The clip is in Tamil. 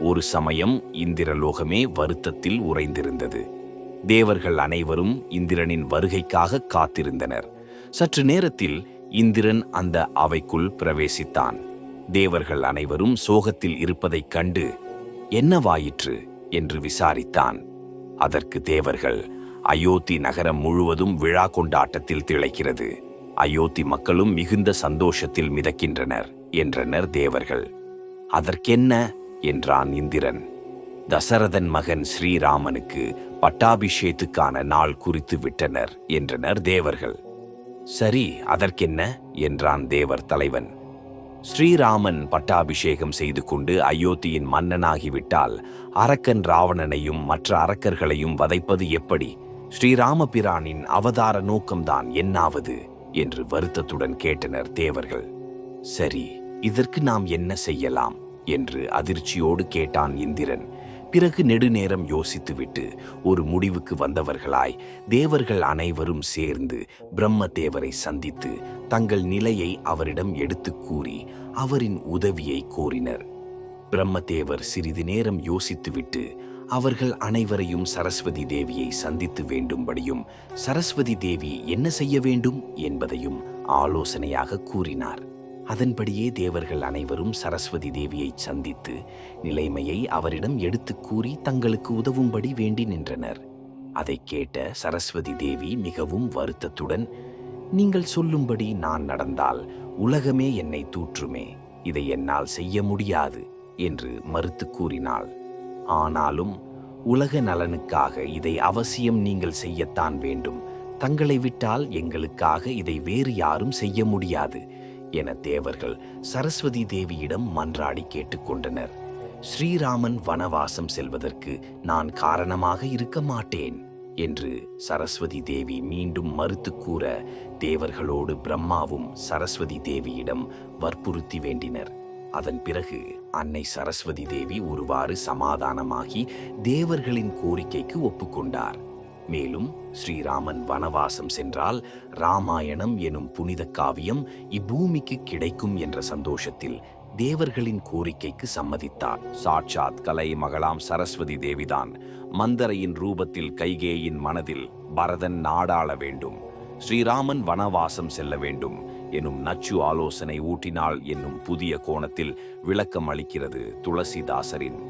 ஒரு சமயம் இந்திரலோகமே வருத்தத்தில் உறைந்திருந்தது. தேவர்கள் அனைவரும் இந்திரனின் வருகைக்காக காத்திருந்தனர். சற்று நேரத்தில் இந்திரன் அந்த அவைக்குள் பிரவேசித்தான். தேவர்கள் அனைவரும் சோகத்தில் இருப்பதைக் கண்டு என்னவாயிற்று என்று விசாரித்தான். அதற்கு தேவர்கள், அயோத்தி நகரம் முழுவதும் விழா கொண்டாட்டத்தில் திளைக்கிறது. அயோத்தி மக்களும் மிகுந்த சந்தோஷத்தில் மிதக்கின்றனர் என்றனர் தேவர்கள். அதற்கென்ன என்றான் இந்திரன். தசரதன் மகன் ஸ்ரீராமனுக்கு பட்டாபிஷேகத்துக்கான நாள் குறித்து விட்டனர் என்றனர் தேவர்கள். சரி, அதற்கென்ன என்றான் தேவர் தலைவன். ஸ்ரீராமன் பட்டாபிஷேகம் செய்து கொண்டு அயோத்தியின் மன்னனாகிவிட்டால் அரக்கன் ராவணனையும் மற்ற அரக்கர்களையும் வதைப்பது எப்படி? ஸ்ரீராமபிரானின் அவதார நோக்கம்தான் என்னாவது என்று வருத்தத்துடன் கேட்டனர் தேவர்கள். சரி, இதற்கு நாம் என்ன செய்யலாம் என்று அதிர்ச்சியோடு கேட்டான் இந்திரன். பிறகு நெடுநேரம் யோசித்துவிட்டு ஒரு முடிவுக்கு வந்தவர்களாய் தேவர்கள் அனைவரும் சேர்ந்து பிரம்மதேவரை சந்தித்து தங்கள் நிலையை அவரிடம் எடுத்துக் கூறி அவரின் உதவியை கோரினர். பிரம்மதேவர் சிறிது நேரம் யோசித்துவிட்டு அவர்கள் அனைவரையும் சரஸ்வதி தேவியை சந்தித்து வேண்டும்படியும் சரஸ்வதி தேவி என்ன செய்ய வேண்டும் என்பதையும் ஆலோசனையாக கூறினார். அதன்படியே தேவர்கள் அனைவரும் சரஸ்வதி தேவியை சந்தித்து நிலைமையை அவரிடம் எடுத்து கூறி தங்களுக்கு உதவும்படி வேண்டி நின்றனர். அதை கேட்ட சரஸ்வதி தேவி மிகவும் வருத்தத்துடன், நீங்கள் சொல்லும்படி நான் நடந்தால் உலகமே என்னை தூற்றுமே, இதை என்னால் செய்ய முடியாது என்று மறுத்து கூறினாள். ஆனாலும் உலக நலனுக்காக இதை அவசியம் நீங்கள் செய்யத்தான் வேண்டும். தங்களை விட்டால் எங்களுக்காக இதை வேறு யாரும் செய்ய முடியாது என தேவர்கள் சரஸ்வதி தேவியிடம் மன்றாடி கேட்டுக்கொண்டனர். ஸ்ரீராமன் வனவாசம் செல்வதற்கு நான் காரணமாக இருக்க மாட்டேன் என்று சரஸ்வதி தேவி மீண்டும் மறுத்து கூற தேவர்களோடு பிரம்மாவும் சரஸ்வதி தேவியிடம் வற்புறுத்தி வேண்டினர். அதன் பிறகு அன்னை சரஸ்வதி தேவி ஒருவாறு சமாதானமாகி தேவர்களின் கோரிக்கைக்கு ஒப்புக்கொண்டார். மேலும் ஸ்ரீராமன் வனவாசம் சென்றால் ராமாயணம் எனும் புனித காவியம் இப்பூமிக்கு கிடைக்கும் என்ற சந்தோஷத்தில் தேவர்களின் கோரிக்கைக்கு சம்மதித்தார். சாட்சாத் கலை மகளாம் சரஸ்வதி தேவிதான் மந்தரையின் ரூபத்தில் கைகேயின் மனதில் பரதன் நாடாள வேண்டும், ஸ்ரீராமன் வனவாசம் செல்ல வேண்டும் எனும் நச்சு ஆலோசனை ஊட்டினாள் என்னும் புதிய கோணத்தில் விளக்கம் அளிக்கிறது துளசிதாசரின்